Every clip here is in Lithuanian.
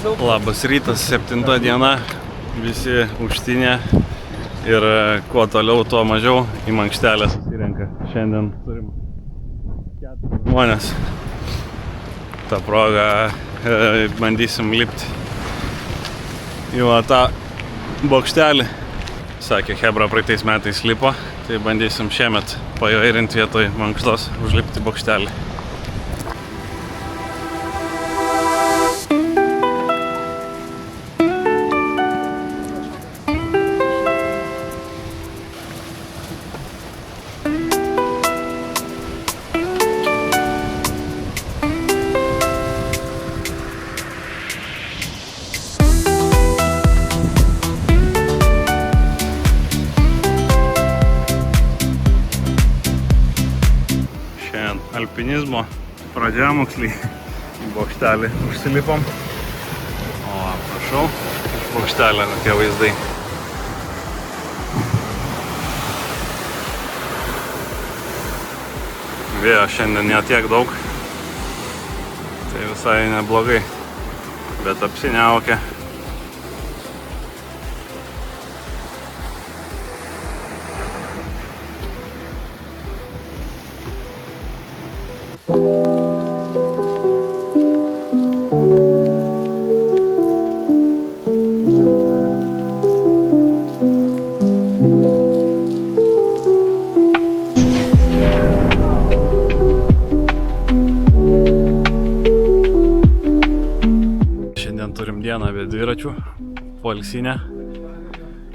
Labas rytas, 7 diena, visi užtinė ir kuo toliau, tuo mažiau į mankštelę susirenka. Šiandien turim 4 žmonės. Ta proga bandysim lipti į tą bokštelį. Sakė, Hebra praeitais metais lipo, tai bandysim šiemet pajairinti vietoj mankštos užlipti bokštelį. Alpinizmo pradžiamoksliai į bokštelį užsilipom. O, prašau, iš bokštelio kokie vaizdai. Vėjo šiandien ne tiek daug, tai visai neblogai, bet apsiniaukia. Turim dieną be dviračių, poilsinę.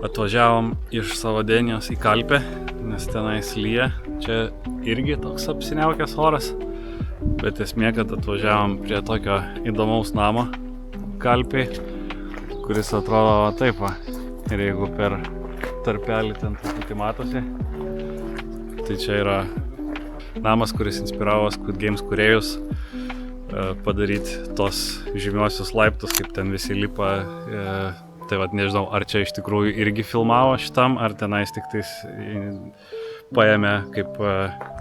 Atvažiavom iš Savadenijos į Kalpę, nes tenais lyja. Čia irgi toks apsiniaukęs oras, bet esmė, kad atvažiavom prie tokio įdomaus namo Kalpėj, kuris atrodo taip va. Ir jeigu per tarpelį ten truputį matosi, tai čia yra namas, kuris inspiravo Squid Games kūrėjus padaryti tos žymiosius laiptus, kaip ten visi lipa. Tai vat nežinau, ar čia iš tikrųjų irgi filmavo šitam, ar tenais tik tais paėmė kaip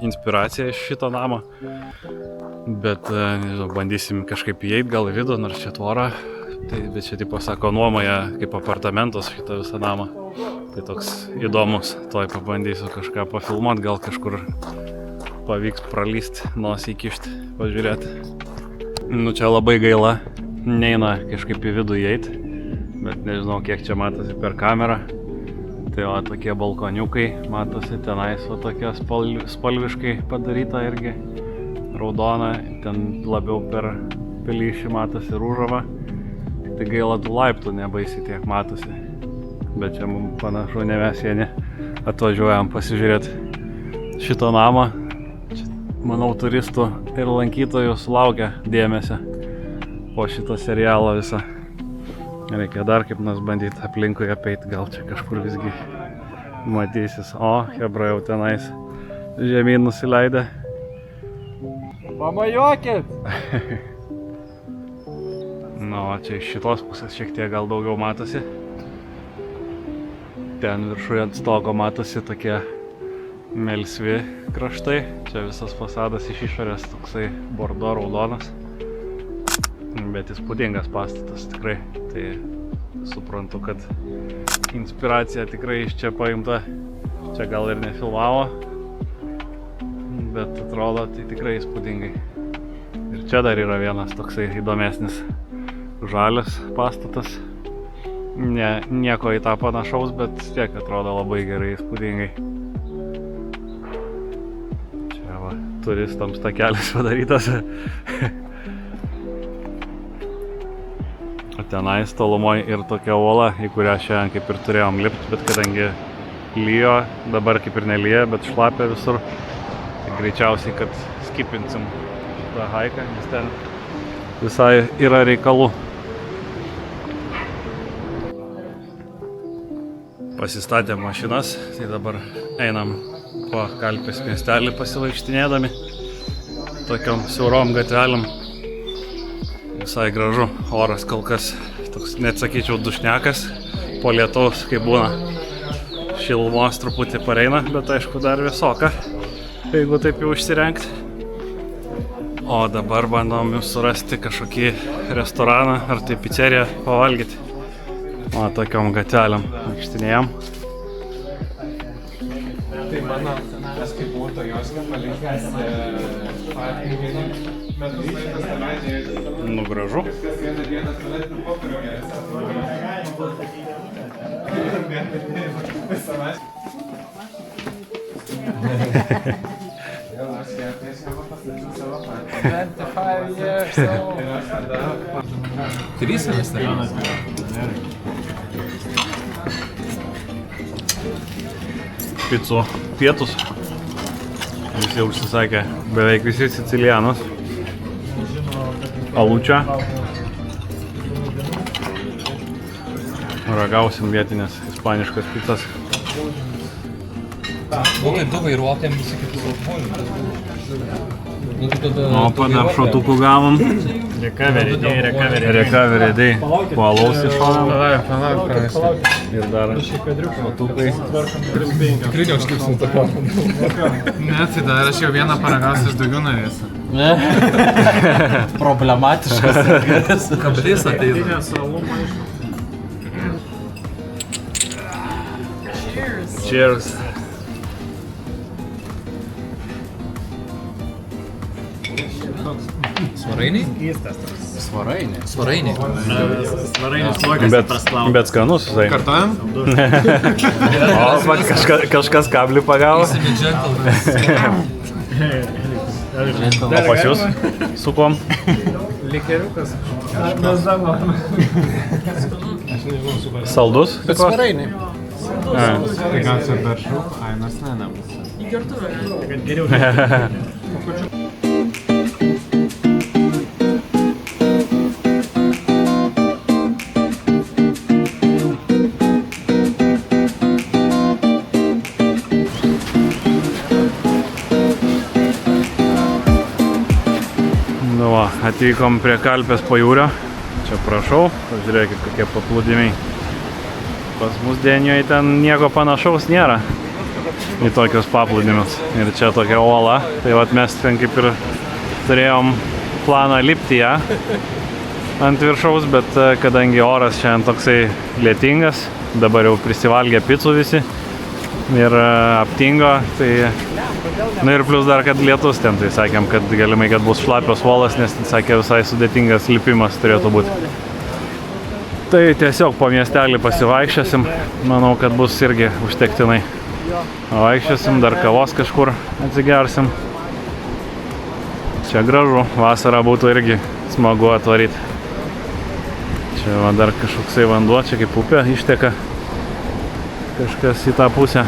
inspiraciją iš šito namo. Bet nežinau, bandysim kažkaip įeit gal į vidų, nors čia tvora. Bet čia tipo sako, nuomoja kaip apartamentus šitą visą namą. Tai toks įdomus, toj pabandysiu kažką pafilmuot, gal kažkur pavyks pralysti, nosį įkišti, pažiūrėti. Nu čia labai gaila, neina kažkaip į vidų įeit, bet nežinau kiek čia matosi per kamerą. Tai va tokie balkoniukai matosi tenais, va tokia spalviškai padaryta irgi, raudona, ten labiau per plyšį matosi rūžava. Tai gaila tų laiptų nebaisiai tiek matosi, bet čia mums panašu ne mes vieni atvažiuojam pasižiūrėti šito namą. Manau, turistų ir lankytojų sulaukia dėmesio po šito serialo visą. Reikia dar kaip nors bandyti aplinkui apeiti, gal čia kažkur visgi matysis. O, Hebra jau tenais žemyn nusileidę. Pamajuokit! Na, o čia iš šitos pusės šiek tiek gal daugiau matosi. Ten viršuje ant stogo matosi tokie melsvi kraštai. Čia visas fasadas iš išorės toksai bordo raudonas. Bet įspūdingas pastatas tikrai. Tai suprantu, kad inspiracija tikrai iš čia paimta. Čia gal ir nefilmavo, bet atrodo tai tikrai įspūdingai. Ir čia dar yra vienas toksai įdomesnis žalias pastatas. Nieko į tą panašaus, bet tiek atrodo labai gerai įspūdingai. Turistams takelis padarytas. O tenais tolumoje ir tokia uola, į kurią šiandien kaip ir turėjom lipti, bet kadangi lyjo, dabar kaip ir nelyja, bet šlapia visur, tai greičiausiai, kad skipinsim šitą haiką, nes ten visai yra reikalų. Pasistatėm mašinas, tai dabar einam po Kalpės miestelį pasivaikštinėdami tokiom siaurom gatveliam. Visai gražu, oras kol kas toks, net sakyčiau, dušnekas, po lietaus, kai būna šilumos truputį pareina, bet aišku dar vėsoka, jeigu taip jau išsirengti. O dabar bandom surasti kažkokį restoraną ar tai pizzeriją pavalgyti. O tokiom gatvelėm vaikštinėjom. Tai mano, aš kaip būtų jos palinkęs metus laikas neleidžia. Nu, gražu. Kas vieną dieną tualetinį popierių geresnė. Aš ją prieš ją pasakysiu savo patį. 25 years old. Ir aš tada... 3 restoranas. Picų pietus. Visi užsisakė, beveik visi sicilianos. Alučia. Ragausim vietinės ispaniškas pizzas. Nu, tai du vairuotojams visi kitus alkoholius. O, dar šotukų gavom. Recovery day. Recovery day. Po alaus iššonam. Palauk. Ir dar šotukai. Tikrai neužkipsim tokio. Ne, tai dar aš jau vieną paragausiu, aš daugiau norėsiu. Problematiškas. Kablys ateina. Cheers. Svarainiai? Svarainė. Svarainiai. Svarainis nuogas Bet skanus jisai. Kartuojam? O, va, kažkas kablį pagavo. Įsimi džentelmenas. O pas jūs? Su kuom? Likeriukas. Mes savo. Saldus? Bet svarainė. Tai gal čia daržų? Ai, mes nebus. Nu va, atvykom prie Kalpės pajūrio. Čia prašau, pažiūrėkit kokie paplūdimiai. Pas mus Denijoje ten nieko panašaus nėra į tokius paplūdimius. Ir čia tokia uola. Tai vat mes ten kaip ir turėjom planą lipti ją ant viršaus, bet kadangi oras šiandien toksai lietingas, dabar jau prisivalgė picų visi ir aptingo, tai... Nu ir plus dar, kad lietus ten, tai sakėm, kad galimai, kad bus šlapios uolas, nes sakė visai sudėtingas lipimas turėtų būti. Tai tiesiog po miestelį pasivaikščiosim, manau, kad bus irgi užtektinai. Vaikščiosim, dar kavos kažkur atsigersim. Čia gražu, vasarą būtų irgi smagu atvaryti. Čia va, dar kažkoksai vanduo, čia kaip upė išteka kažkas į tą pusę.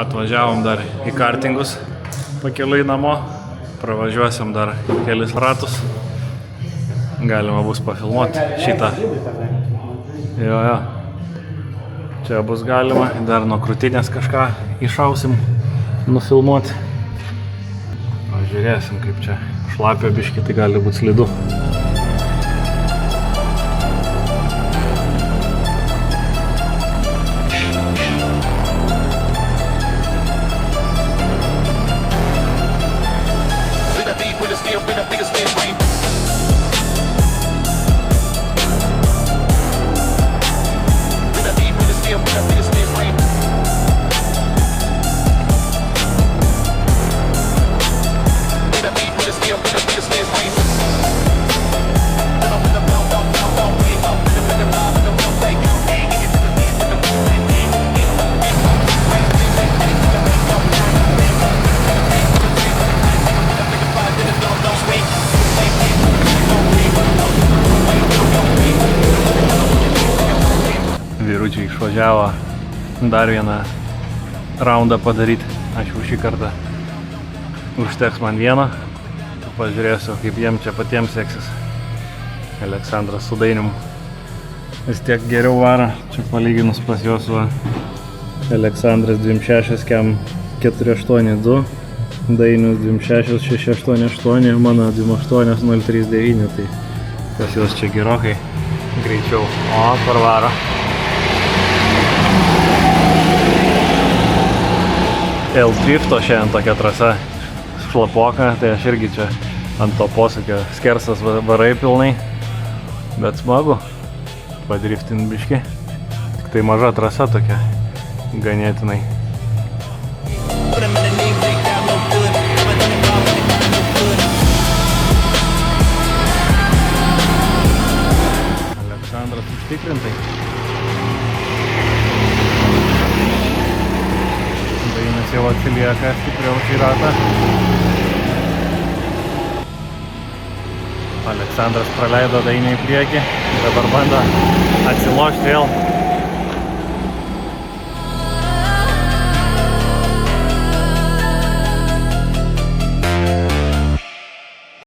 Atvažiavom dar į kartingus pakeliui namo, pravažiuosim dar kelis ratus, galima bus pafilmuoti šitą. Jo. Čia bus galima, dar nuo krūtinės kažką išausim, nufilmuoti. Pažiūrėsim, kaip čia šlapio biškį, tai gali būti slidu. Vyručiai išvažiavo dar vieną raundą padaryti. Ačiū šį kartą. užteks man vieno. Pažiūrėsiu, kaip jiem čia patiems seksis. Aleksandras su Dainium vis tiek geriau varo. Čia palyginus pas juos va. Aleksandras 26 kem 482, Dainius 26 688, mano 28 039, tai pas juos čia gerokai greičiau. O, kur varo. L-drifto šiandien tokia trasa šlapoka, tai aš irgi čia ant to posūkio skersas varai pilnai, bet smagu padriftint biškį. Tik tai maža trasa tokia, ganėtinai. Aleksandras užtikrintai. Dainas jau atsilieka stipriau šį ratą. Aleksandras praleido Dainį į priekį, dabar bando atsilošti vėl.